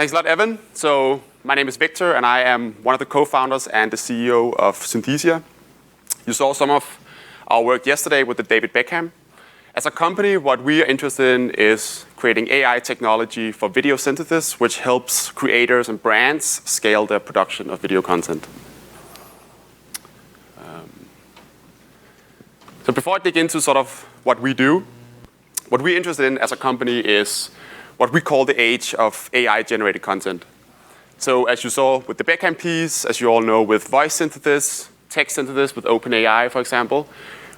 Thanks a lot, Evan. So my name is Victor, and I am one of the co-founders and the CEO of Synthesia. You saw some of our work yesterday with the David Beckham. As a company, what we are interested in is creating AI technology for video synthesis, which helps creators and brands scale their production of video content. So before I dig into sort of what we do, what we're interested in as a company is what we call the age of AI-generated content. So as you saw with the Beckham piece, as you all know with voice synthesis, text synthesis with OpenAI, for example,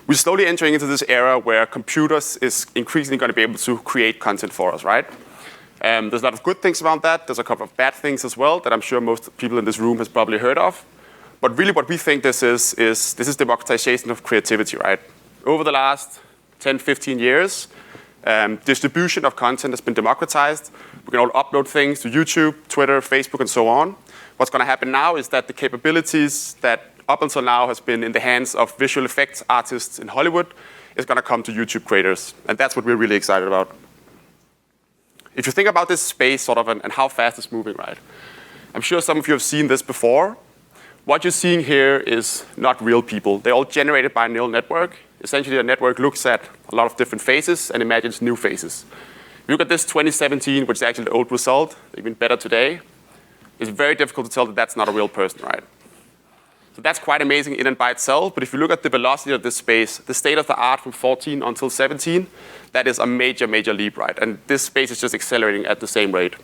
we're slowly entering into this era where computers is increasingly going to be able to create content for us, right? There's a lot of good things about that. There's a couple of bad things as well that I'm sure most people in this room has probably heard of. But really what we think this is democratization of creativity, right? Over the last 10, 15 years, distribution of content has been democratized. We can all upload things to YouTube, Twitter, Facebook, and so on. What's going to happen now is that the capabilities that up until now has been in the hands of visual effects artists in Hollywood is going to come to YouTube creators. And that's what we're really excited about. If you think about this space sort of and how fast it's moving, right? I'm sure some of you have seen this before. What you're seeing here is not real people. They're all generated by a neural network. Essentially, a network looks at a lot of different faces and imagines new faces. If you look at this 2017, which is actually the old result, even better today, it's very difficult to tell that that's not a real person, right? So that's quite amazing in and by itself. But if you look at the velocity of this space, the state of the art from 14 until 17, that is a major, major leap, right? And this space is just accelerating at the same rate.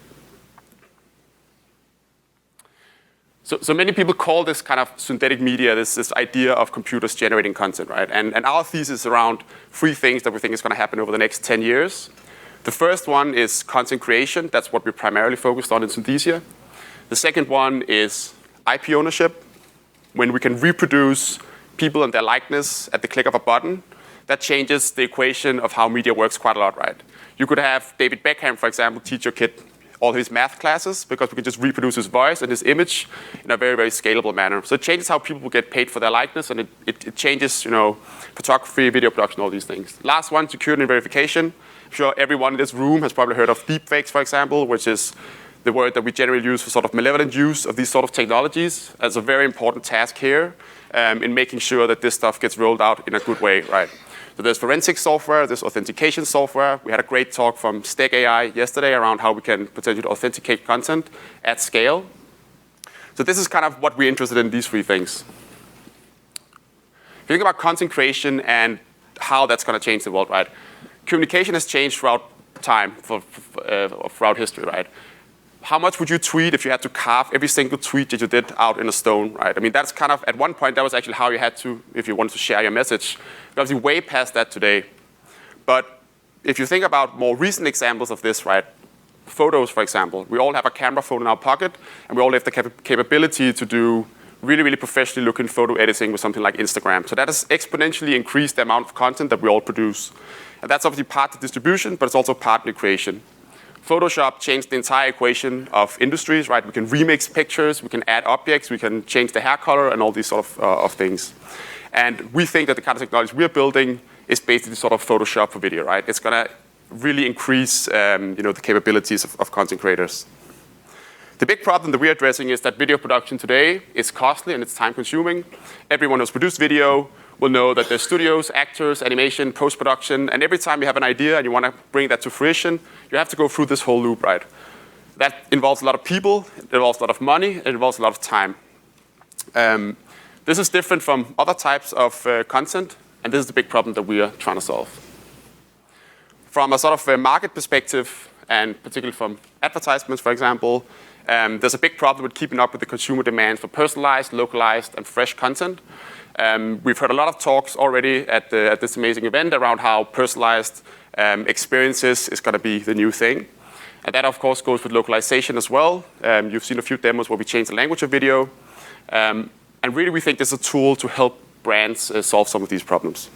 So many people call this kind of synthetic media, this idea of computers generating content, right? And our thesis around three things that we think is going to happen over the next 10 years. The first one is content creation. That's what we're primarily focused on in Synthesia. The second one is IP ownership. When we can reproduce people and their likeness at the click of a button, that changes the equation of how media works quite a lot, right? You could have David Beckham, for example, teach your kid all his math classes because we can just reproduce his voice and his image in a very, very scalable manner. So it changes how people will get paid for their likeness, and it changes, photography, video production, all these things. Last one, security and verification. I'm sure everyone in this room has probably heard of deepfakes, for example, which is the word that we generally use for sort of malevolent use of these sort of technologies. As a very important task here in making sure that this stuff gets rolled out in a good way, right? So there's forensic software, there's authentication software. We had a great talk from Steg AI yesterday around how we can potentially authenticate content at scale. So this is kind of what we're interested in, these three things. If you think about content creation and how that's going to change the world, right? Communication has changed throughout time, throughout history, right? How much would you tweet if you had to carve every single tweet that you did out in a stone, right? I mean, that's kind of, at one point, that was actually how you had to, if you wanted to share your message. We're obviously way past that today. But if you think about more recent examples of this, right? Photos, for example. We all have a camera phone in our pocket, and we all have the capability to do really, really professionally looking photo editing with something like Instagram. So that has exponentially increased the amount of content that we all produce. And that's obviously part of distribution, but it's also part of creation. Photoshop changed the entire equation of industries, right? We can remix pictures, we can add objects, we can change the hair color, and all these sort of things. And we think that the kind of technology we're building is basically sort of Photoshop for video, right? It's going to really increase the capabilities of content creators. The big problem that we're addressing is that video production today is costly and it's time-consuming. Everyone who's produced video will know that there's studios, actors, animation, post-production, and every time you have an idea and you want to bring that to fruition, you have to go through this whole loop, right? That involves a lot of people, it involves a lot of money, it involves a lot of time. This is different from other types of content, and this is the big problem that we are trying to solve. From a sort of a market perspective, and particularly from advertisements, for example, there's a big problem with keeping up with the consumer demand for personalized, localized, and fresh content. We've heard a lot of talks already at this amazing event around how personalized experiences is going to be the new thing. And that, of course, goes with localization as well. You've seen a few demos where we change the language of video. And really, we think this is a tool to help brands solve some of these problems.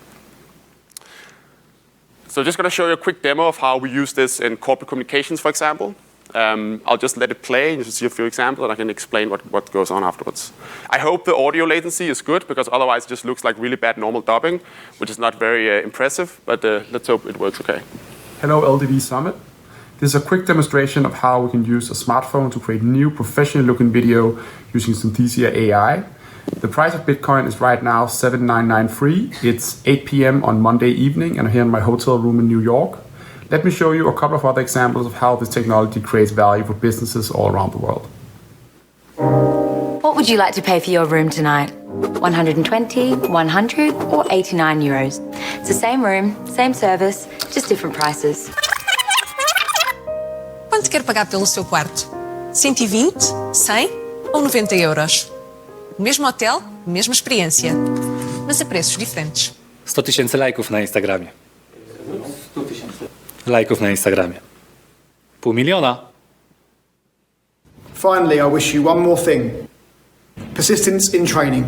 So just going to show you a quick demo of how we use this in corporate communications, for example. I'll just let it play, and you can see a few examples, and I can explain what goes on afterwards. I hope the audio latency is good, because otherwise it just looks like really bad normal dubbing, which is not very impressive, but let's hope it works okay. Hello, LDV Summit. This is a quick demonstration of how we can use a smartphone to create new professional looking video using Synthesia AI. The price of Bitcoin is right now $7,993. It's 8 p.m. on Monday evening, and I'm here in my hotel room in New York. Let me show you a couple of other examples of how this technology creates value for businesses all around the world. What would you like to pay for your room tonight? 120, 100 or 89 euros. It's the same room, same service, just different prices. Quanto quer pagar pelo seu quarto? 120, 100 ou 90 euros? Mesmo hotel, mesma experiência, mas a preços diferentes. 100,000 lajków na Instagramie. Lajków na Instagramie. 500,000. Finally, I wish you one more thing. Persistence in training.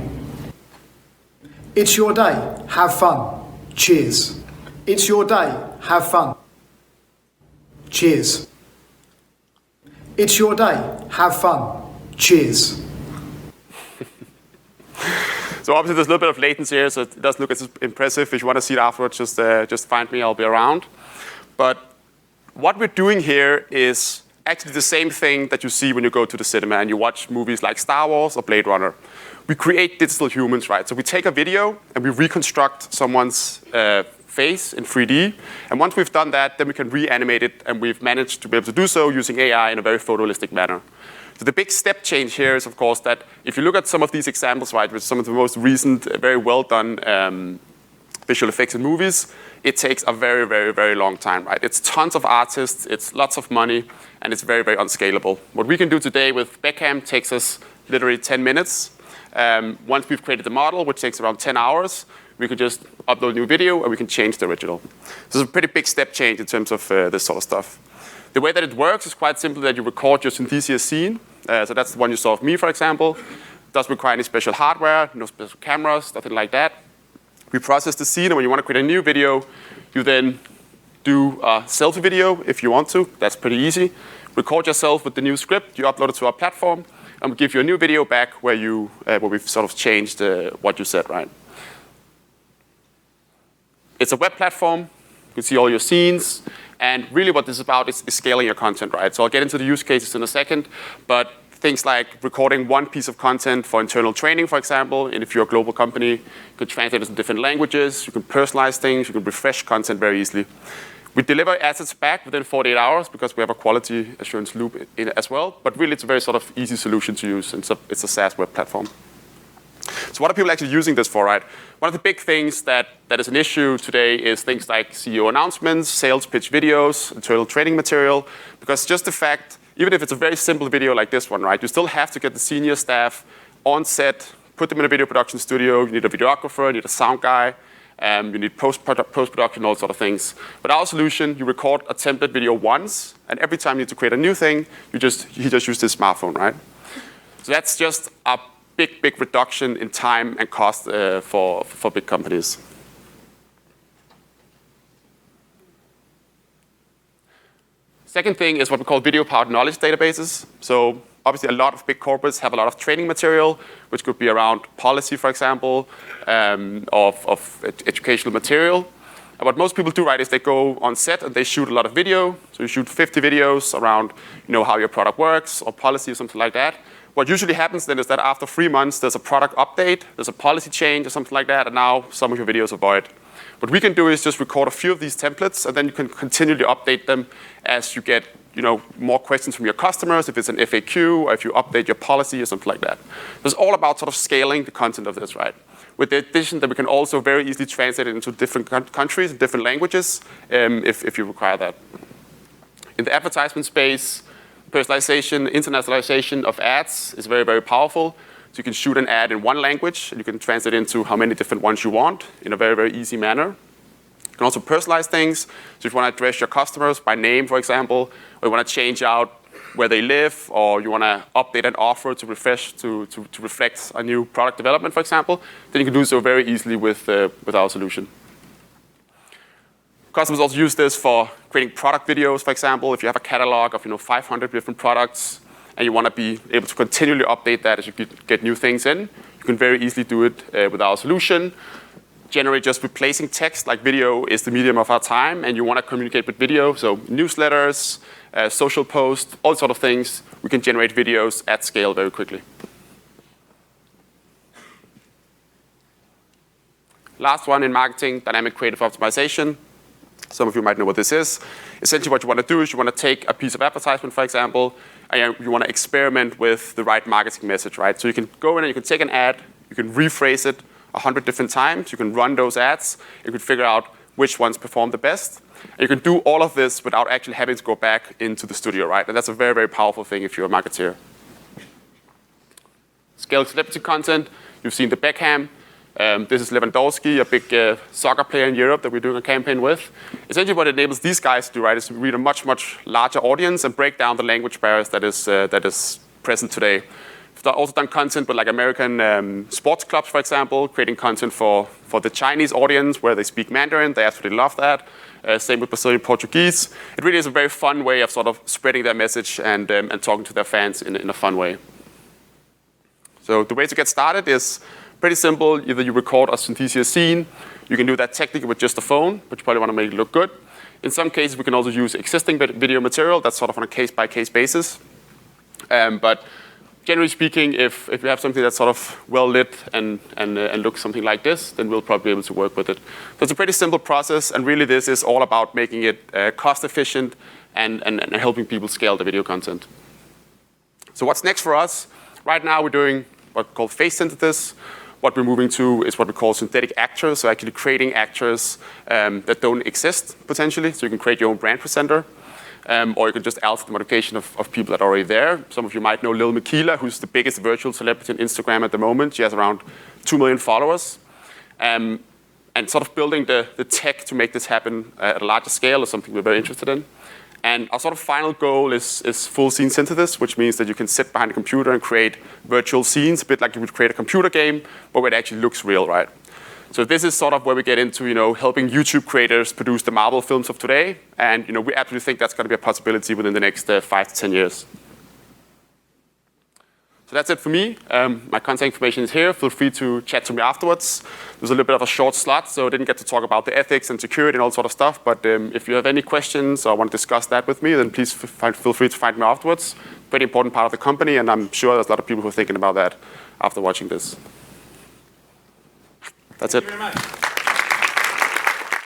It's your day. Have fun. Cheers. It's your day. Have fun. Cheers. It's your day. Have fun. Cheers. So obviously there's a little bit of latency here, so it doesn't look as impressive. If you want to see it afterwards, just find me, I'll be around. But what we're doing here is actually the same thing that you see when you go to the cinema and you watch movies like Star Wars or Blade Runner. We create digital humans, right? So we take a video and we reconstruct someone's face in 3D. And once we've done that, then we can reanimate it, and we've managed to be able to do so using AI in a very photorealistic manner. So the big step change here is, of course, that if you look at some of these examples, right, with some of the most recent, very well done visual effects in movies, it takes a very, very, very long time, right? It's tons of artists, it's lots of money, and it's very, very unscalable. What we can do today with Beckham takes us literally 10 minutes. Once we've created the model, which takes around 10 hours, we can just upload a new video and we can change the original. So it's a pretty big step change in terms of this sort of stuff. The way that it works is quite simple, that you record your Synthesia scene. So that's the one you saw of me, for example. It doesn't require any special hardware, no special cameras, nothing like that. We process the scene, and when you want to create a new video, you then do a selfie video if you want to. That's pretty easy. Record yourself with the new script, you upload it to our platform, and we give you a new video back where we've sort of changed what you said, right? It's a web platform. You can see all your scenes. And really what this is about is scaling your content, right? So I'll get into the use cases in a second, but things like recording one piece of content for internal training, for example, and if you're a global company, you can translate it into different languages, you can personalize things, you can refresh content very easily. We deliver assets back within 48 hours because we have a quality assurance loop in it as well, but really it's a very sort of easy solution to use, and it's a SaaS web platform. So what are people actually using this for, right? One of the big things that is an issue today is things like CEO announcements, sales pitch videos, internal training material, because just the fact, even if it's a very simple video like this one, right, you still have to get the senior staff on set, put them in a video production studio, you need a videographer, you need a sound guy, you need post-production, all sort of things. With our solution, you record a template video once, and every time you need to create a new thing, you just use this smartphone, right? So that's just a big reduction in time and cost for big companies. Second thing is what we call VideoPowered knowledge databases. So obviously a lot of big corporates have a lot of training material, which could be around policy, for example, of educational material. And what most people do, right, is they go on set and they shoot a lot of video. So you shoot 50 videos around, how your product works or policy or something like that. What usually happens then is that after 3 months, there's a product update, there's a policy change or something like that, and now some of your videos are void. What we can do is just record a few of these templates, and then you can continually update them as you get more questions from your customers, if it's an FAQ, or if you update your policy or something like that. So it's all about sort of scaling the content of this, right? With the addition that we can also very easily translate it into different countries and different languages if you require that. In the advertisement space, personalization, internationalization of ads is very, very powerful. So you can shoot an ad in one language, and you can translate it into how many different ones you want in a very, very easy manner. You can also personalize things. So if you want to address your customers by name, for example, or you want to change out where they live, or you want to update an offer to refresh to reflect a new product development, for example, then you can do so very easily with our solution. Customers also use this for creating product videos, for example. If you have a catalog of 500 different products and you want to be able to continually update that as you get new things in, you can very easily do it with our solution. generally just replacing text, like video is the medium of our time, and you want to communicate with video, so newsletters, social posts, all sort of things, we can generate videos at scale very quickly. Last one in marketing, dynamic creative optimization. Some of you might know what this is. Essentially what you want to do is you want to take a piece of advertisement, for example, and you want to experiment with the right marketing message, right? So you can go in and you can take an ad, you can rephrase it 100 different times, you can run those ads, you can figure out which ones perform the best. And you can do all of this without actually having to go back into the studio, right? And that's a very, very powerful thing if you're a marketeer. Scale celebrity content, you've seen the Beckham. This is Lewandowski, a big soccer player in Europe that we're doing a campaign with. Essentially what it enables these guys to do, right, is to reach a much, much larger audience and break down the language barriers that is present today. We've also done content with like American sports clubs, for example, creating content for the Chinese audience where they speak Mandarin. They absolutely love that. Same with Brazilian Portuguese. It really is a very fun way of sort of spreading their message and talking to their fans in a fun way. So the way to get started is pretty simple. Either you record a Synthesia scene. You can do that technically with just a phone, but you probably want to make it look good. In some cases, we can also use existing video material. That's sort of on a case-by-case basis. But generally speaking, if you have something that's sort of well lit and looks something like this, then we'll probably be able to work with it. So it's a pretty simple process, and really this is all about making it cost efficient and helping people scale the video content. So what's next for us? Right now we're doing what's called face synthesis. What we're moving to is what we call synthetic actors, so actually creating actors that don't exist, potentially. So you can create your own brand presenter, or you can just alter the modification of people that are already there. Some of you might know Lil Miquela, who's the biggest virtual celebrity on Instagram at the moment. She has around 2 million followers. And sort of building the tech to make this happen at a larger scale is something we're very interested in. And our sort of final goal is full scene synthesis, which means that you can sit behind a computer and create virtual scenes, a bit like you would create a computer game, but where it actually looks real, right? So this is sort of where we get into, helping YouTube creators produce the Marvel films of today. And, we absolutely think that's going to be a possibility within the next 5 to 10 years. So that's it for me. My contact information is here. Feel free to chat to me afterwards. There's a little bit of a short slot, so I didn't get to talk about the ethics and security and all sort of stuff. But if you have any questions or want to discuss that with me, then please feel free to find me afterwards. Pretty important part of the company, and I'm sure there's a lot of people who are thinking about that after watching this. That's it. Thank you very much.